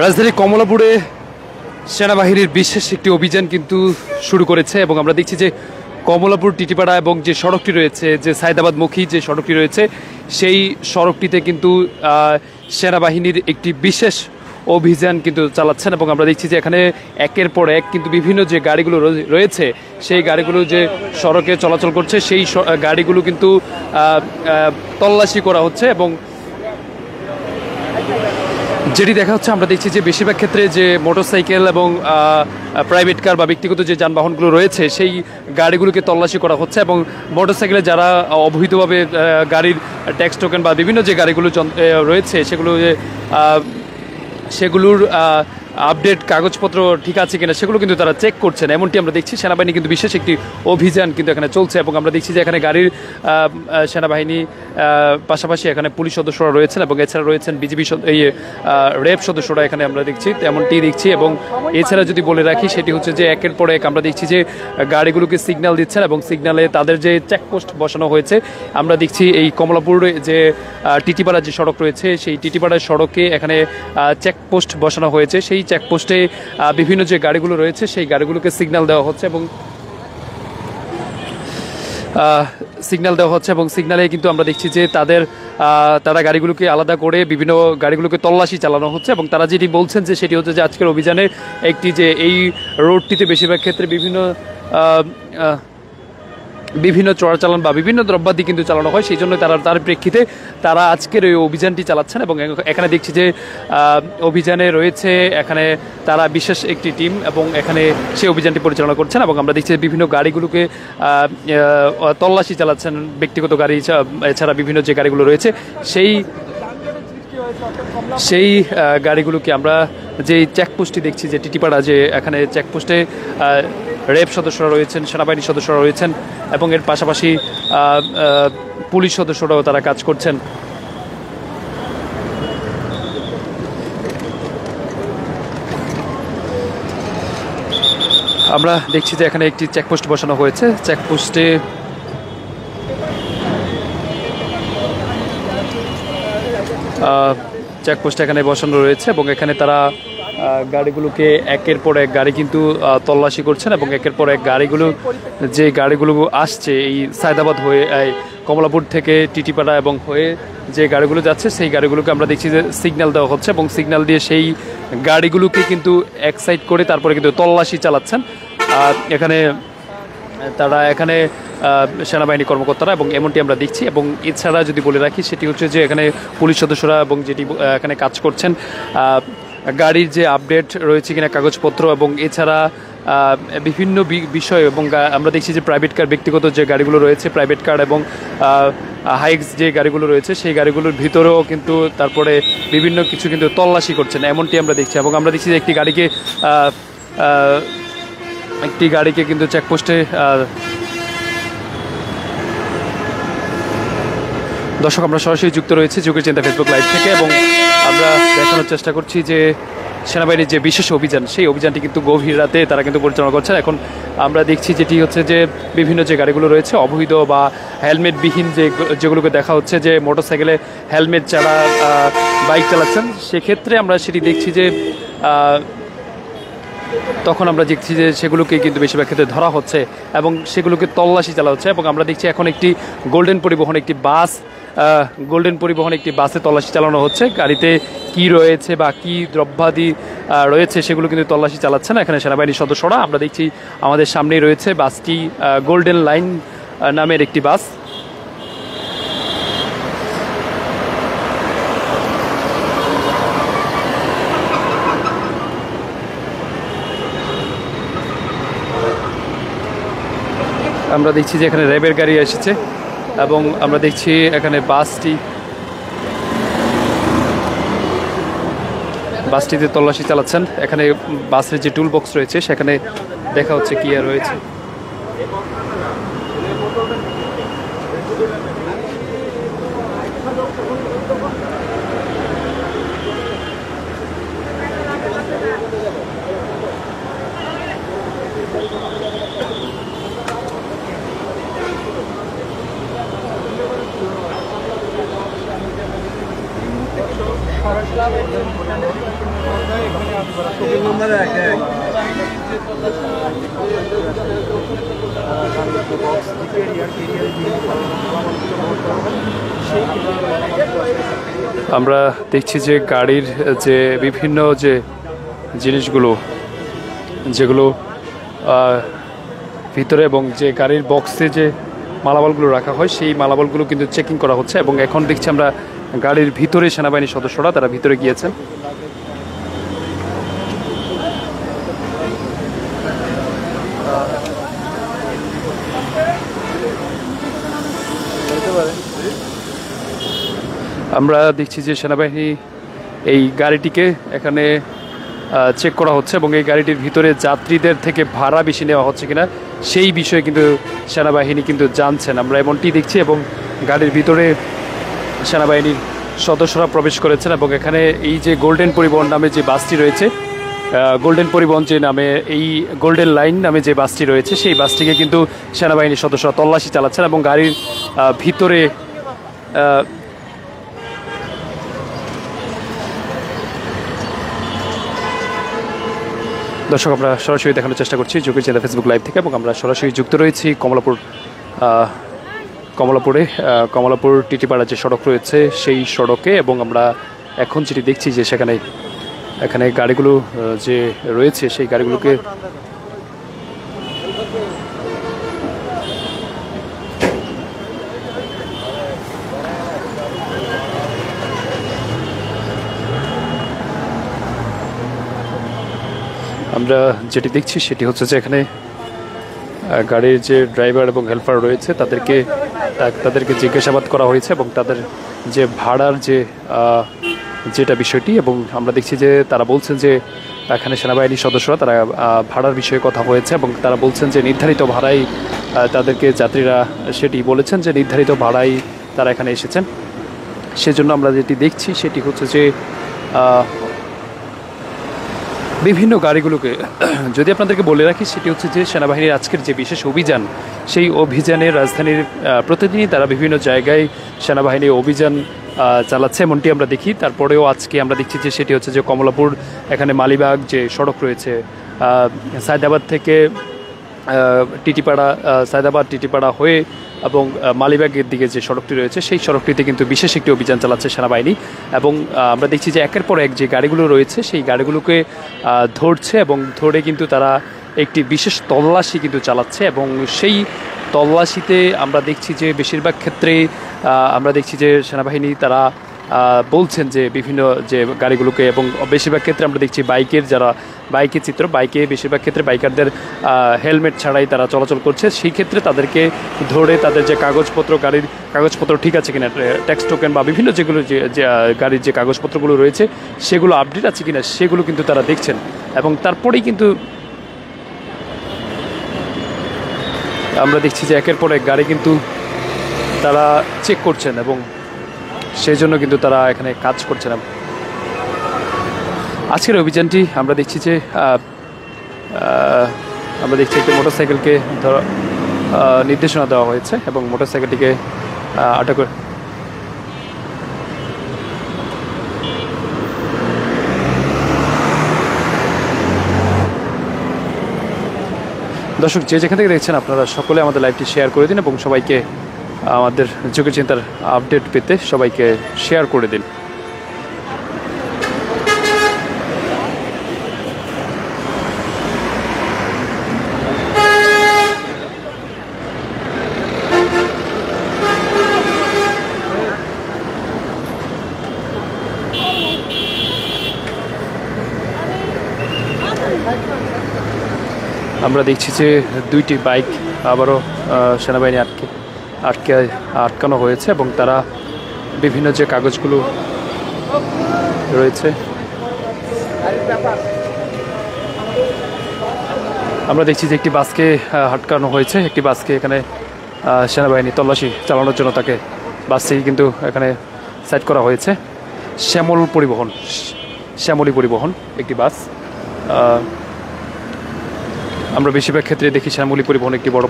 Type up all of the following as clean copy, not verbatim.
রাজধানী কমলাপুরে সেনাবাহিনীর বিশেষ একটি অভিযান কিন্তু শুরু করেছে এবং আমরা দেখছি যে কমলাপুর টিটিপাড়া এবং যে সড়কটি রয়েছে, যে সায়দাবাদমুখী যে সড়কটি রয়েছে, সেই সড়কটিতে কিন্তু সেনাবাহিনীর একটি বিশেষ অভিযান কিন্তু চালাচ্ছেন এবং আমরা দেখছি যে এখানে একের পর এক কিন্তু বিভিন্ন যে গাড়িগুলো রয়েছে, সেই গাড়িগুলো যে সড়কে চলাচল করছে, সেই গাড়িগুলো কিন্তু তল্লাশি করা হচ্ছে। এবং যেটি দেখা হচ্ছে, আমরা দেখছি যে বেশিরভাগ ক্ষেত্রে যে মোটরসাইকেল এবং প্রাইভেট কার বা ব্যক্তিগত যে যানবাহনগুলো রয়েছে, সেই গাড়িগুলোকে তল্লাশি করা হচ্ছে এবং মোটরসাইকেলে যারা অবৈধভাবে গাড়ির ট্যাক্স টোকেন বা বিভিন্ন যে গাড়িগুলো রয়েছে সেগুলোর আপডেট কাগজপত্র ঠিক আছে কিনা সেগুলো কিন্তু তারা চেক করছেন, এমনটি আমরা দেখছি। সেনাবাহিনী কিন্তু বিশেষ একটি অভিযান কিন্তু এখানে চলছে এবং আমরা দেখছি যে এখানে গাড়ির সেনাবাহিনী পাশাপাশি এখানে পুলিশ সদস্যরা রয়েছেন এবং এছাড়া রয়েছেন বিজিবি র্যাব সদস্যরা এখানে আমরা দেখছি, তেমনটি দেখছি। এবং এছাড়া যদি বলে রাখি, সেটি হচ্ছে যে একের পর এক আমরা দেখছি যে গাড়িগুলোকে সিগন্যাল দিচ্ছেন এবং সিগন্যালে তাদের যে চেকপোস্ট বসানো হয়েছে, আমরা দেখছি এই কমলাপুর যে টিটিপাড়া যে সড়ক রয়েছে, সেই টিটিপাড়ার সড়কে এখানে চেকপোস্ট বসানো হয়েছে। সেই চেকপোস্টে বিভিন্ন যে গাড়িগুলো রয়েছে, সেই গাড়িগুলোকে সিগন্যাল দেওয়া হচ্ছে এবং সিগন্যালে কিন্তু আমরা দেখছি যে তারা গাড়িগুলোকে আলাদা করে বিভিন্ন গাড়িগুলোকে তল্লাশি চালানো হচ্ছে। এবং তারা যেটি বলছেন যে সেটি হচ্ছে যে আজকের অভিযানে একটি যে এই রোডটিতে বেশিরভাগ ক্ষেত্রে বিভিন্ন চোরাচালান বা বিভিন্ন দ্রব্যাদি কিন্তু চালানো হয়, সেই জন্য তার প্রেক্ষিতে তারা আজকের এই অভিযানটি চালাচ্ছেন। এবং এখানে দেখছি যে অভিযানে রয়েছে এখানে তারা বিশেষ একটি টিম এবং এখানে সেই অভিযানটি পরিচালনা করছেন। এবং আমরা দেখছি বিভিন্ন গাড়িগুলোকে তল্লাশি চালাচ্ছেন, ব্যক্তিগত গাড়ি এছাড়া বিভিন্ন যে গাড়িগুলো রয়েছে, সেই গাড়িগুলোকে আমরা যেই চেকপোস্টটি দেখছি, যে টিটিপাড়া যে এখানে চেকপোস্টে র্যাব সদস্যরা রয়েছেন, সেনাবাহিনীর সদস্যরা রয়েছেন এবং এর পাশাপাশি পুলিশ সদস্যরাও তারা কাজ করছেন। আমরা দেখছি যে এখানে একটি চেকপোস্ট বসানো হয়েছে, চেকপোস্টে এখানে বসানো রয়েছে এবং এখানে তারা গাড়িগুলোকে একের পর এক গাড়ি কিন্তু তল্লাশি করছেন এবং একের পর এক যে গাড়িগুলো আসছে এই সায়দাবাদ হয়ে কমলাপুর থেকে টিটিপাড়া এবং হয়ে যে গাড়িগুলো যাচ্ছে, সেই গাড়িগুলোকে আমরা দেখছি যে সিগন্যাল দেওয়া হচ্ছে এবং সিগন্যাল দিয়ে সেই গাড়িগুলোকে কিন্তু এক সাইড করে তারপরে কিন্তু তল্লাশি চালাচ্ছেন এখানে সেনাবাহিনী কর্মকর্তারা, এবং এমনটি আমরা দেখছি। এবং এছাড়া যদি বলে রাখি, সেটি হচ্ছে যে এখানে পুলিশ সদস্যরা এবং যেটি এখানে কাজ করছেন গাড়ির যে আপডেট রয়েছে কিনা কাগজপত্র, এবং এছাড়া বিভিন্ন বিষয়। এবং আমরা দেখছি যে প্রাইভেট কার, ব্যক্তিগত যে গাড়িগুলো রয়েছে প্রাইভেট কার এবং হাইক্স যে গাড়িগুলো রয়েছে, সেই গাড়িগুলোর ভিতরেও কিন্তু তারপরে বিভিন্ন কিছু কিন্তু তল্লাশি করছেন, এমনটি আমরা দেখছি। এবং আমরা দেখছি যে একটি গাড়িকে কিন্তু চেকপোস্টে দর্শক, আমরা সরাসরি যুক্ত রয়েছে যুগের চিন্তা ফেসবুক লাইভ থেকে এবং আমরা দেখানোর চেষ্টা করছি যে সেনাবাহিনীর যে বিশেষ অভিযান, সেই অভিযানটি কিন্তু গভীর রাতে তারা কিন্তু পরিচালনা করছেন। এখন আমরা দেখছি যেটি হচ্ছে যে বিভিন্ন যে গাড়িগুলো রয়েছে অবৈধ বা হেলমেটবিহীন যেগুলোকে দেখা হচ্ছে যে মোটরসাইকেলে হেলমেট ছাড়া বাইক চালাচ্ছেন, সেক্ষেত্রে আমরা সেটি দেখছি যে তখন আমরা দেখছি যে সেগুলোকে কিন্তু বেশিরভাগ ক্ষেত্রে ধরা হচ্ছে এবং সেগুলোকে তল্লাশি চালা হচ্ছে। এবং আমরা দেখছি এখন একটি গোল্ডেন পরিবহন একটি বাসে তল্লাশি চালানো হচ্ছে, গাড়িতে কি রয়েছে বা কি দ্রব্যাদি রয়েছে সেগুলো কিন্তু তল্লাশি চালাচ্ছে না এখানে সেনাবাহিনীর সদস্যরা। আমরা দেখছি আমাদের সামনেই রয়েছে বাসটি, গোল্ডেন লাইন নামের একটি বাস। আমরা দেখছি যে এখানে র্যাবের গাড়ি এসেছে এবং আমরা দেখছি এখানে বাসটিতে তল্লাশি চালাচ্ছেন। এখানে বাসের যে টুল বক্স রয়েছে সেখানে দেখা হচ্ছে কি আর রয়েছে। আমরা দেখছি যে গাড়ির যে বিভিন্ন যে জিনিসগুলো যেগুলো ভিতরে এবং যে গাড়ির বক্সে যে মালামালগুলো রাখা হয় সেই মালামালগুলো কিন্তু চেকিং করা হচ্ছে এবং এখন দেখছি আমরা গাড়ির ভিতরে সেনাবাহিনীর সদস্যরা তারা ভিতরে গিয়েছেন। আমরা দেখছি যে সেনাবাহিনী এই গাড়িটিকে এখানে চেক করা হচ্ছে এবং এই গাড়িটির ভিতরে যাত্রীদের থেকে ভাড়া বেশি নেওয়া হচ্ছে কিনা সেই বিষয়ে কিন্তু সেনাবাহিনী কিন্তু জানছেন, আমরা এমনটি দেখছি। এবং গাড়ির ভিতরে সেনাবাহিনীর সদস্যরা প্রবেশ করেছেন এবং এখানে এই যে গোল্ডেন পরিবহন নামে যে বাসটি রয়েছে, গোল্ডেন পরিবহন যে নামে এই গোল্ডেন লাইন নামে যে বাসটি রয়েছে সেই বাসটিকে কিন্তু সেনাবাহিনীর সদস্যরা তল্লাশি চালাচ্ছেন এবং গাড়ির ভিতরে দর্শক আমরা সরাসরি দেখানোর চেষ্টা করছি যোগী জেলা ফেসবুক লাইভ থেকে এবং আমরা সরাসরি যুক্ত রয়েছি কমলাপুর টিটিপাড়া যে সড়ক রয়েছে সেই সড়কে এবং আমরা এখন যেটি দেখছি যে এখানে গাড়িগুলো যে রয়েছে সেই গাড়িগুলোকে আমরা যেটি দেখছি সেটি হচ্ছে যে এখানে গাড়ির যে ড্রাইভার এবং হেল্পার রয়েছে তাদেরকে জিজ্ঞাসাবাদ করা হয়েছে এবং তাদের যে ভাড়ার যেটা বিষয়টি, এবং আমরা দেখছি যে তারা বলছেন যে এখানে সেনাবাহিনীর সদস্যরা তারা ভাড়ার বিষয়ে কথা হয়েছে এবং তারা বলছেন যে নির্ধারিত ভাড়াই তাদেরকে যাত্রীরা সেটি বলেছেন যে নির্ধারিত ভাড়াই তারা এখানে এসেছেন। সেজন্য আমরা যেটি দেখছি সেটি হচ্ছে যে বিভিন্ন গাড়িগুলোকে যদি আপনাদেরকে বলে রাখি সেটি হচ্ছে যে সেনাবাহিনীর আজকের যে বিশেষ অভিযান সেই অভিযানে রাজধানীর প্রতিদিনই তারা বিভিন্ন জায়গায় সেনাবাহিনী অভিযান চালাচ্ছে এমনটি আমরা দেখি। তারপরেও আজকে আমরা দেখছি যে সেটি হচ্ছে যে কমলাপুর এখানে মালিবাগ যে সড়ক রয়েছে সায়দাবাদ থেকে টিটিপাড়া হয়ে এবং মালিবাগের দিকে যে সড়কটি রয়েছে সেই সড়কটিতে কিন্তু বিশেষ একটি অভিযান চালাচ্ছে সেনাবাহিনী এবং আমরা দেখছি যে একের পর এক যে গাড়িগুলো রয়েছে সেই গাড়িগুলোকে ধরছে এবং ধরে কিন্তু তারা একটি বিশেষ তল্লাশি কিন্তু চালাচ্ছে এবং সেই তল্লাশিতে আমরা দেখছি যে বেশিরভাগ ক্ষেত্রে আমরা দেখছি যে সেনাবাহিনী তারা বলছেন যে বিভিন্ন যে গাড়িগুলোকে এবং বেশিরভাগ ক্ষেত্রে আমরা দেখছি বাইকের চিত্র বেশিরভাগ ক্ষেত্রে বাইকারদের হেলমেট ছাড়াই তারা চলাচল করছে। সেই ক্ষেত্রে তাদেরকে ধরে তাদের যে কাগজপত্র গাড়ির কাগজপত্র ঠিক আছে কিনা, ট্যাক্স টোকেন বা বিভিন্ন যেগুলো যে গাড়ির যে কাগজপত্রগুলো রয়েছে সেগুলো আপডেট আছে কিনা সেগুলো কিন্তু তারা দেখছেন এবং তারপরেই কিন্তু আমরা দেখছি যে একের পর এক গাড়ি কিন্তু তারা চেক করছেন এবং সেই জন্য কিন্তু তারা এখানে কাজ করছে না। আজকের অভিযানটি আমরা দেখছি যে একটি মোটরসাইকেলকে নির্দেশনা দেওয়া হয়েছে এবং মোটরসাইকেলটিকে আটক করে দর্শক যে যেখান থেকে দেখছেন আপনারা সকলে আমাদের লাইভটি শেয়ার করে দিন এবং সবাইকে আমাদের যোগী চিন্তার আপডেট পেতে সবাইকে শেয়ার করে দিন। আমরা দেখছি যে দুইটি বাইক আবারও সেনাবাহিনী আটকানো হয়েছে এবং তারা বিভিন্ন যে কাগজগুলো রয়েছে আমরা দেখছি যে একটি বাসকে আটকানো হয়েছে, একটি বাসকে এখানে সেনাবাহিনী তল্লাশি চালানোর জন্য তাকে বাসটি কিন্তু এখানে সাইড করা হয়েছে। শ্যামলী পরিবহন একটি বাস, আমরা বেশিরভাগ ক্ষেত্রে দেখি শ্যামলী পরিবহন একটি বড়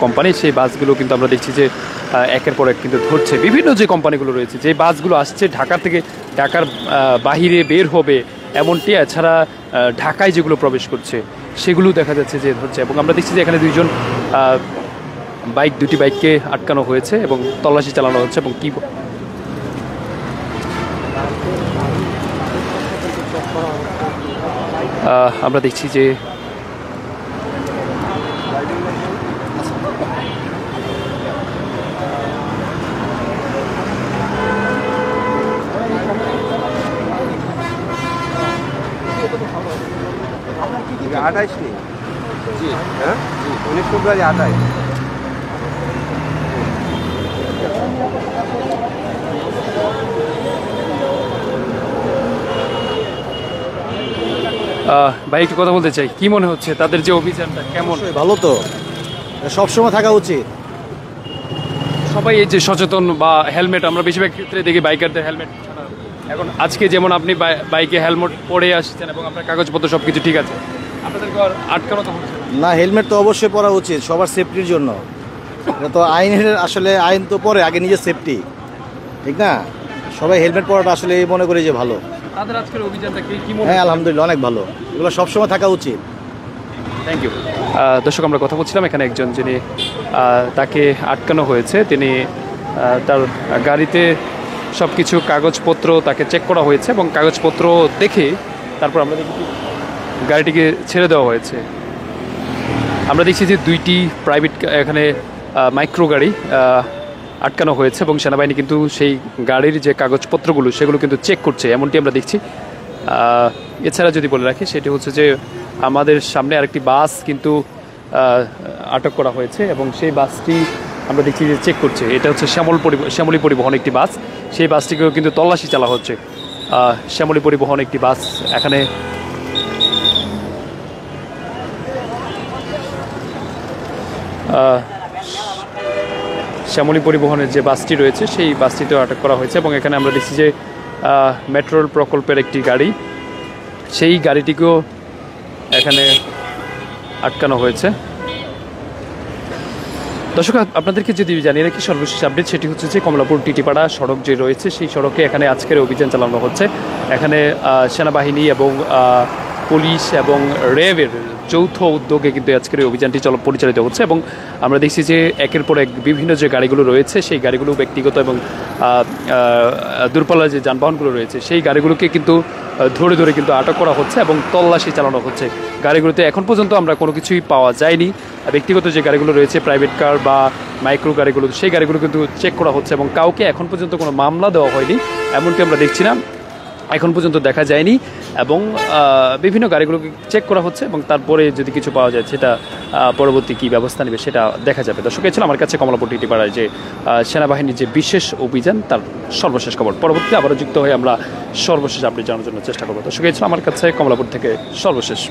কোম্পানি, সেই বাসগুলো কিন্তু আমরা দেখছি যে একের পর এক কিন্তু ধরছে বিভিন্ন যে কোম্পানিগুলো রয়েছে, যে বাসগুলো আসছে ঢাকার থেকে ঢাকার বাহিরে বের হবে এমনটি। এছাড়া ঢাকায় যেগুলো প্রবেশ করছে সেগুলো দেখা যাচ্ছে যে ধরছে, এবং আমরা দেখছি যে এখানে দুটি বাইককে আটকানো হয়েছে এবং তল্লাশি চালানো হচ্ছে। এবং কি আমরা দেখছি যে আঠাইশ নেই, জি হ্যাঁ, 19 ফেব্রুয়ারি 28। ভাই একটু কথা বলতে চাই, কি মনে হচ্ছে তাদের যে অভিযানটা কেমন? ভালো তো, সবসময় থাকা উচিত। সবাই এই যে সচেতন বা হেলমেট, আমরা বেশিরভাগ ক্ষেত্রে দেখি বাইকারদের হেলমেট ছাড়া। এখন আজকে যেমন আপনি বাইকে হেলমেট পরে আসছেন এবং আপনার কাগজপত্র সব কিছু ঠিক আছে, আপনাদেরকে আর আটকানো তো হচ্ছে না, হেলমেট তো অবশ্যই পরা উচিত সবার সেফটির জন্য। এটা তো আইনের, আসলে আইন তো পরে, আগে নিজের সেফটি, ঠিক না? সবাই হেলমেট পরাটা আসলে মনে করি যে ভালো। তাদের আজকের অভিযানটা কি মনে? হ্যাঁ, আলহামদুলিল্লাহ অনেক ভালো, এগুলো সবসময় থাকা উচিত। Thank you. দর্শক, আমরা কথা বলছিলাম এখানে একজন যিনি তাকে আটকানো হয়েছে, তিনি তার গাড়িতে সব কিছু কাগজপত্র তাকে চেক করা হয়েছে এবং কাগজপত্র দেখে তারপর আমরা দেখি গাড়িটিকে ছেড়ে দেওয়া হয়েছে। আমরা দেখছি যে দুইটি প্রাইভেট এখানে মাইক্রো গাড়ি আটকানো হয়েছে এবং সেনাবাহিনী কিন্তু সেই গাড়ির যে কাগজপত্রগুলো সেগুলো কিন্তু চেক করছে, এমনটি আমরা দেখছি। এছাড়া যদি বলে রাখি, সেটি হচ্ছে যে আমাদের সামনে আরেকটি বাস কিন্তু আটক করা হয়েছে এবং সেই বাসটি আমরা দেখছি যে চেক করছে। এটা হচ্ছে শ্যামলী পরিবহন একটি বাস, সেই বাসটিকেও কিন্তু তল্লাশি চালা হচ্ছে। শ্যামলী পরিবহন একটি বাস এখানে শ্যামলী পরিবহনের যে বাসটি রয়েছে সেই বাসটিতেও আটক করা হয়েছে এবং এখানে আমরা দেখছি যে মেট্রো রেল প্রকল্পের একটি গাড়ি, সেই গাড়িটিকেও এখানে আটকানো হয়েছে। দর্শক, আপনাদেরকে যদি জানিয়ে রাখি সর্বশেষ আপডেট, সেটি হচ্ছে যে কমলাপুর টিটিপাড়া সড়ক যে রয়েছে সেই সড়কে এখানে আজকের অভিযান চালানো হচ্ছে। এখানে সেনাবাহিনী এবং পুলিশ এবং র্যাবের যৌথ উদ্যোগে কিন্তু আজকের এই অভিযানটি পরিচালিত হচ্ছে এবং আমরা দেখছি যে একের পর এক বিভিন্ন যে গাড়িগুলো রয়েছে সেই গাড়িগুলো ব্যক্তিগত এবং দূরপাল্লার যে যানবাহনগুলো রয়েছে সেই গাড়িগুলোকে কিন্তু ধরে ধরে কিন্তু আটক করা হচ্ছে এবং তল্লাশি চালানো হচ্ছে। গাড়িগুলোতে এখন পর্যন্ত আমরা কোনো কিছুই পাওয়া যায়নি। ব্যক্তিগত যে গাড়িগুলো রয়েছে, প্রাইভেট কার বা মাইক্রো গাড়িগুলো, সেই গাড়িগুলো কিন্তু চেক করা হচ্ছে এবং কাউকে এখন পর্যন্ত কোনো মামলা দেওয়া হয়নি, এমনটি আমরা দেখছি না, এখন পর্যন্ত দেখা যায়নি। এবং বিভিন্ন গাড়িগুলোকে চেক করা হচ্ছে এবং তারপরে যদি কিছু পাওয়া যায় সেটা পরবর্তী কী ব্যবস্থা নেবে সেটা দেখা যাবে। দর্শক, ছিল আমার কাছে কমলাপুর টিটিপাড়ায় যে সেনাবাহিনীর যে বিশেষ অভিযান তার সর্বশেষ খবর। পরবর্তীতে আবারও যুক্ত হয়ে আমরা সর্বশেষ আপডেট জানার জন্য চেষ্টা করবো। দর্শক, ছিল আমার কাছে কমলাপুর থেকে সর্বশেষ।